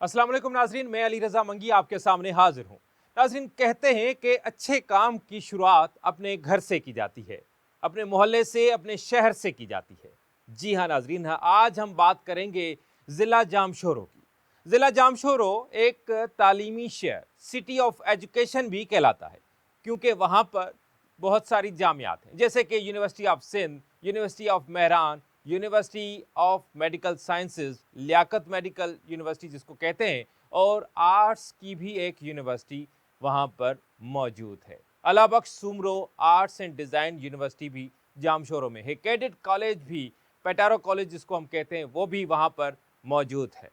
अस्सलाम वालेकुम नाजरीन, मैं अली रज़ा मंगी आपके सामने हाजिर हूँ। नाजरीन, कहते हैं कि अच्छे काम की शुरुआत अपने घर से की जाती है, अपने मोहल्ले से, अपने शहर से की जाती है। जी हाँ नाजरीन, हाँ, आज हम बात करेंगे ज़िला जामशोरो की। ज़िला जामशोरो एक तालीमी शहर, सिटी ऑफ एजुकेशन भी कहलाता है, क्योंकि वहाँ पर बहुत सारी जामियात हैं, जैसे कि university of Sindh, university of Mehran, university of medical sciences, Liaquat medical university जिसको कहते हैं, और आर्ट्स की भी एक यूनिवर्सिटी वहाँ पर मौजूद है। Allah Bakhsh Soomro arts and design university भी जामशोरो में है। कैडेट कॉलेज भी, पेटारो कॉलेज जिसको हम कहते हैं, वो भी वहाँ पर मौजूद है।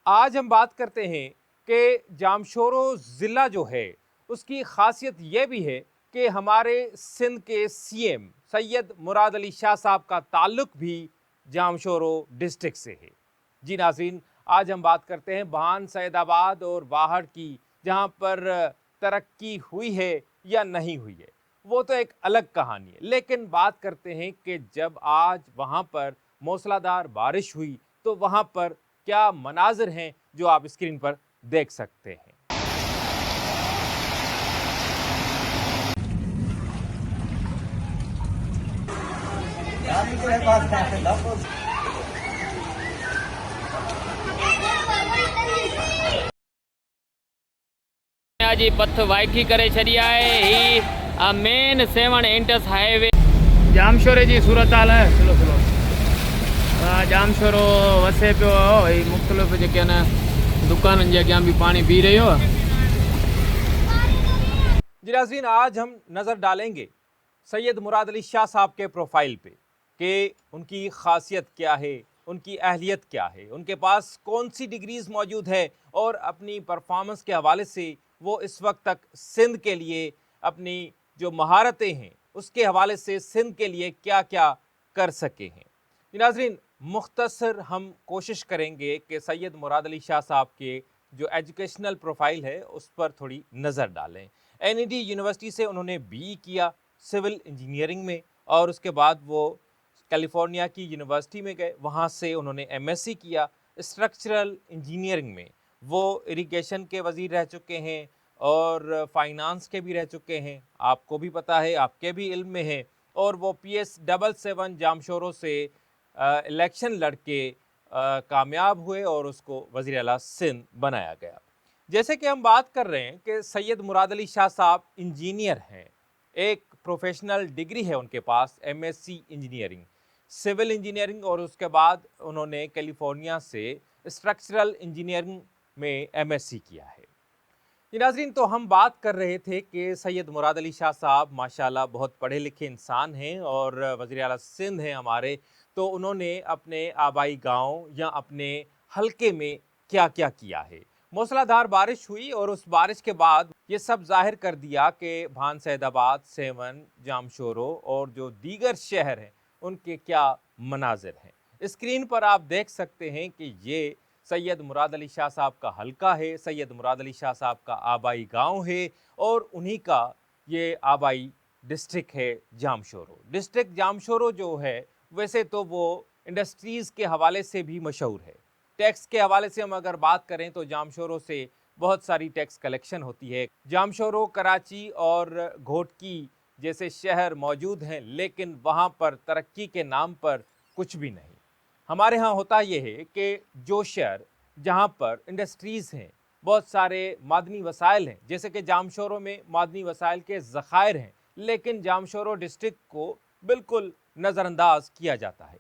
आज हम बात करते हैं कि जामशोरो ज़िला जो है उसकी ख़ासियत ये भी है कि हमारे सिंध के सीएम सैयद मुराद अली शाह साहब का ताल्लुक भी जामशोरो डिस्ट्रिक्ट से है। जी नाज़रीन, आज हम बात करते हैं भान सैदाबाद और वाहड़ की, जहाँ पर तरक्की हुई है या नहीं हुई है वो तो एक अलग कहानी है, लेकिन बात करते हैं कि जब आज वहाँ पर मूसलाधार बारिश हुई तो वहाँ पर क्या मनाजिर हैं जो आप स्क्रीन पर देख सकते हैं। आज पथ वाइकी करे छॾी आहे ही मेन 7 एंटस हाईवे जामशोरे जी सूरत हाल है। स्लो स्लो जामशोरो वसे पियो, ही मुख़्तलिफ़ जेके आहिनि दुकाननि जे अॻियां बि पाणी बीह रहियो आहे। जी नाज़रीन, आज हम नज़र डालेंगे सैयद मुराद अली शाह साहब के प्रोफाइल पे कि उनकी खासियत क्या है, उनकी अहलियत क्या है, उनके पास कौन सी डिग्रीज़ मौजूद है और अपनी परफॉर्मेंस के हवाले से वो इस वक्त तक सिंध के लिए अपनी जो महारतें हैं उसके हवाले से सिंध के लिए क्या क्या कर सके हैं। जी नाज़रीन, मुख्तसर हम कोशिश करेंगे कि सैयद मुराद अली शाह साहब के जो एजुकेशनल प्रोफाइल है उस पर थोड़ी नज़र डालें। एनईडी यूनिवर्सिटी से उन्होंने बीई किया सिविल इंजीनियरिंग में, और उसके बाद वो कैलिफोर्निया की यूनिवर्सिटी में गए, वहाँ से उन्होंने एमएससी किया स्ट्रक्चरल इंजीनियरिंग में। वो इरिगेशन के वज़ीर रह चुके हैं और फाइनेंस के भी रह चुके हैं, आपको भी पता है, आपके भी इल्म में है। और वो PS777 जामशोरो से इलेक्शन लड़के कामयाब हुए और उसको वज़ीर आला सिंध बनाया गया। जैसे कि हम बात कर रहे हैं कि सैयद मुराद अली शाह साहब इंजीनियर हैं, एक प्रोफेशनल डिग्री है उनके पास, एमएससी इंजीनियरिंग, सिविल इंजीनियरिंग, और उसके बाद उन्होंने कैलिफोर्निया से स्ट्रक्चरल इंजीनियरिंग में एमएससी किया है। जी नाज़रीन, तो हम बात कर रहे थे कि सैयद मुराद अली शाह साहब माशाल्लाह बहुत पढ़े लिखे इंसान हैं और वज़ीर आला सिंध हैं हमारे, तो उन्होंने अपने आबाई गांव या अपने हलके में क्या क्या किया है। मूसलाधार बारिश हुई और उस बारिश के बाद ये सब जाहिर कर दिया कि भान सैदाबाद, सेवन, जामशोरो और जो दीगर शहर हैं उनके क्या मनाजिर हैं। स्क्रीन पर आप देख सकते हैं कि ये सैयद मुराद अली शाह साहब का हलका है, सैयद मुराद अली शाह साहब का आबाई गांव है, और उन्हीं का ये आबाई डिस्ट्रिक्ट है जामशोरो। डिस्ट्रिक्ट जामशोरो जो है वैसे तो वो इंडस्ट्रीज़ के हवाले से भी मशहूर है। टैक्स के हवाले से हम अगर बात करें तो जामशोरो से बहुत सारी टैक्स कलेक्शन होती है। जामशोरो, कराची और घोटकी जैसे शहर मौजूद हैं, लेकिन वहाँ पर तरक्की के नाम पर कुछ भी नहीं। हमारे यहाँ होता ये है कि जो शहर जहाँ पर इंडस्ट्रीज़ हैं, बहुत सारे मादनी वसाइल हैं, जैसे कि जामशोरो में मादनी वसाइल के ज़खायर हैं, लेकिन जामशोरो डिस्ट्रिक्ट को बिल्कुल नज़रअंदाज किया जाता है।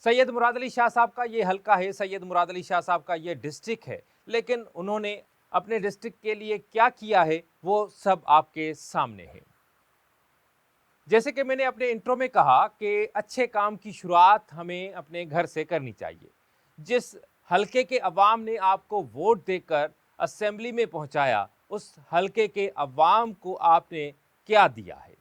सैयद मुराद अली शाह साहब का ये हलका है, सैयद मुराद अली शाह साहब का ये डिस्ट्रिक्ट है, लेकिन उन्होंने अपने डिस्ट्रिक्ट के लिए क्या किया है वो सब आपके सामने है। जैसे कि मैंने अपने इंट्रो में कहा कि अच्छे काम की शुरुआत हमें अपने घर से करनी चाहिए। जिस हलके के अवाम ने आपको वोट देकर असेंबली में पहुंचाया, उस हलके के अवाम को आपने क्या दिया है।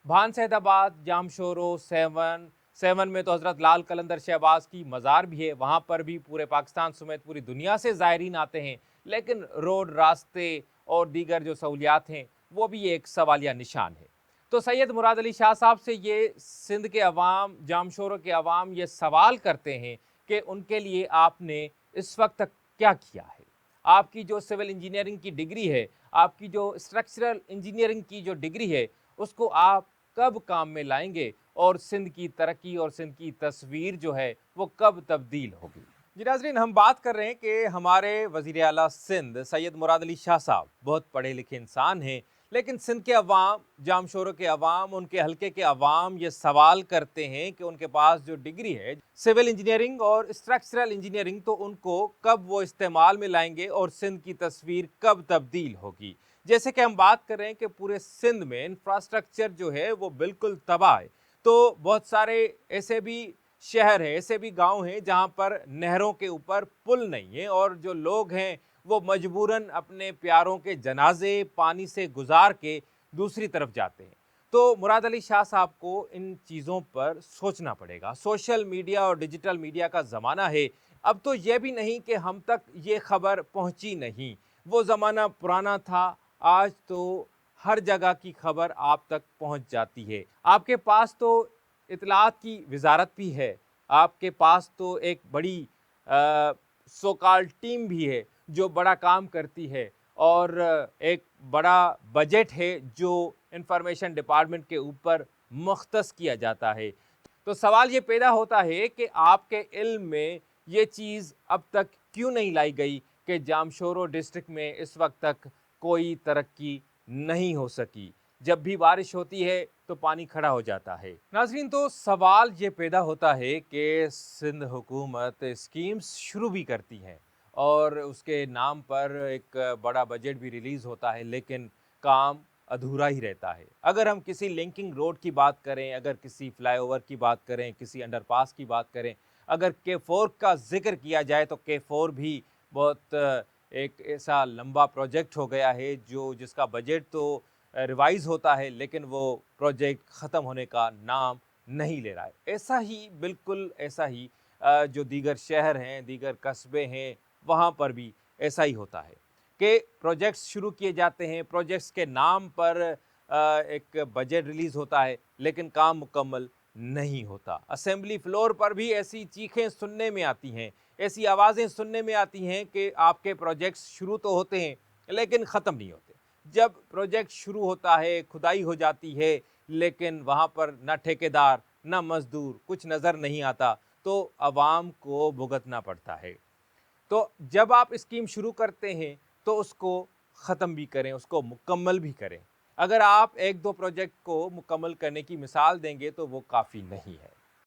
भान सैदाबाद, जामशोरो, सेवन में तो हज़रत लाल कलंदर शहबाज की मज़ार भी है, वहाँ पर भी पूरे पाकिस्तान समेत पूरी दुनिया से ज़ायरीन आते हैं, लेकिन रोड, रास्ते और दीगर जो सहूलियात हैं वो भी एक सवालिया निशान है। तो सैयद मुराद अली शाह साहब से ये सिंध के अवाम, जामशोरो के अवाम ये सवाल करते हैं कि उनके लिए आपने इस वक्त तक क्या किया है। آپ کی جو سول انجینئرنگ کی ڈگری ہے، آپ کی جو اسٹرکچرل انجینئرنگ کی جو ڈگری ہے، اس کو آپ کب کام میں لائیں گے اور سندھ کی ترقی اور سندھ کی تصویر جو ہے وہ کب تبدیل ہوگی؟ جی ناظرین، ہم بات کر رہے ہیں کہ ہمارے وزیر اعلیٰ سندھ سید مراد علی شاہ صاحب بہت پڑھے لکھے انسان ہیں، لیکن سندھ کے عوام، جام شورو کے عوام، ان کے حلقے کے عوام یہ سوال کرتے ہیں کہ ان کے پاس جو ڈگری ہے سول انجینئرنگ اور اسٹرکچرل انجینئرنگ، تو ان کو کب وہ استعمال میں لائیں گے اور سندھ کی تصویر کب تبدیل ہوگی؟ جیسے کہ ہم بات کر رہے ہیں کہ پورے سندھ میں انفراسٹرکچر جو ہے وہ بالکل تباہ ہے، تو بہت سارے ایسے بھی شہر ہیں، ایسے بھی گاؤں ہیں جہاں پر نہروں کے اوپر پل نہیں ہیں، اور جو لوگ ہیں وہ مجبوراً اپنے پیاروں کے جنازے پانی سے گزار کے دوسری طرف جاتے ہیں۔ تو مراد علی شاہ صاحب کو ان چیزوں پر سوچنا پڑے گا۔ سوشل میڈیا اور ڈیجیٹل میڈیا کا زمانہ ہے، اب تو یہ بھی نہیں کہ ہم تک یہ خبر پہنچی نہیں، وہ زمانہ پرانا تھا۔ آج تو ہر جگہ کی خبر آپ تک پہنچ جاتی ہے۔ آپ کے پاس تو اطلاعات کی وزارت بھی ہے، آپ کے پاس تو ایک بڑی سو کال ٹیم بھی ہے جو بڑا کام کرتی ہے، اور ایک بڑا بجٹ ہے جو انفارمیشن ڈپارٹمنٹ کے اوپر مختص کیا جاتا ہے۔ تو سوال یہ پیدا ہوتا ہے کہ آپ کے علم میں یہ چیز اب تک کیوں نہیں لائی گئی کہ جام شورو ڈسٹرکٹ میں اس وقت تک کوئی ترقی نہیں ہو سکی؟ جب بھی بارش ہوتی ہے تو پانی کھڑا ہو جاتا ہے۔ ناظرین، تو سوال یہ پیدا ہوتا ہے کہ سندھ حکومت اسکیمز شروع بھی کرتی ہیں اور اس کے نام پر ایک بڑا بجٹ بھی ریلیز ہوتا ہے، لیکن کام ادھورا ہی رہتا ہے۔ اگر ہم کسی لنکنگ روڈ کی بات کریں، اگر کسی فلائی اوور کی بات کریں، کسی انڈر پاس کی بات کریں، اگر K4 کا ذکر کیا جائے تو K4 بھی بہت ایک ایسا لمبا پروجیکٹ ہو گیا ہے جس کا بجٹ تو ریوائز ہوتا ہے، لیکن وہ پروجیکٹ ختم ہونے کا نام نہیں لے رہا ہے۔ ایسا ہی، بالکل ایسا ہی جو دیگر شہر ہیں، دیگر قصبے ہیں، وہاں پر بھی ایسا ہی ہوتا ہے کہ پروجیکٹس شروع کیے جاتے ہیں، پروجیکٹس کے نام پر ایک بجٹ ریلیز ہوتا ہے، لیکن کام مکمل نہیں ہوتا۔ اسمبلی فلور پر بھی ایسی چیخیں سننے میں آتی ہیں، ایسی آوازیں سننے میں آتی ہیں کہ آپ کے پروجیکٹس شروع تو ہوتے ہیں لیکن ختم نہیں ہوتے۔ جب پروجیکٹ شروع ہوتا ہے، کھدائی ہو جاتی ہے، لیکن وہاں پر نہ ٹھیکیدار نہ مزدور، کچھ نظر نہیں آتا، تو عوام کو بھگتنا پڑتا ہے۔ تو جب آپ اسکیم شروع کرتے ہیں تو اس کو ختم بھی کریں، اس کو مکمل بھی کریں۔ اگر آپ ایک دو پروجیکٹ کو مکمل کرنے کی مثال دیں گے تو وہ کافی نہیں ہے۔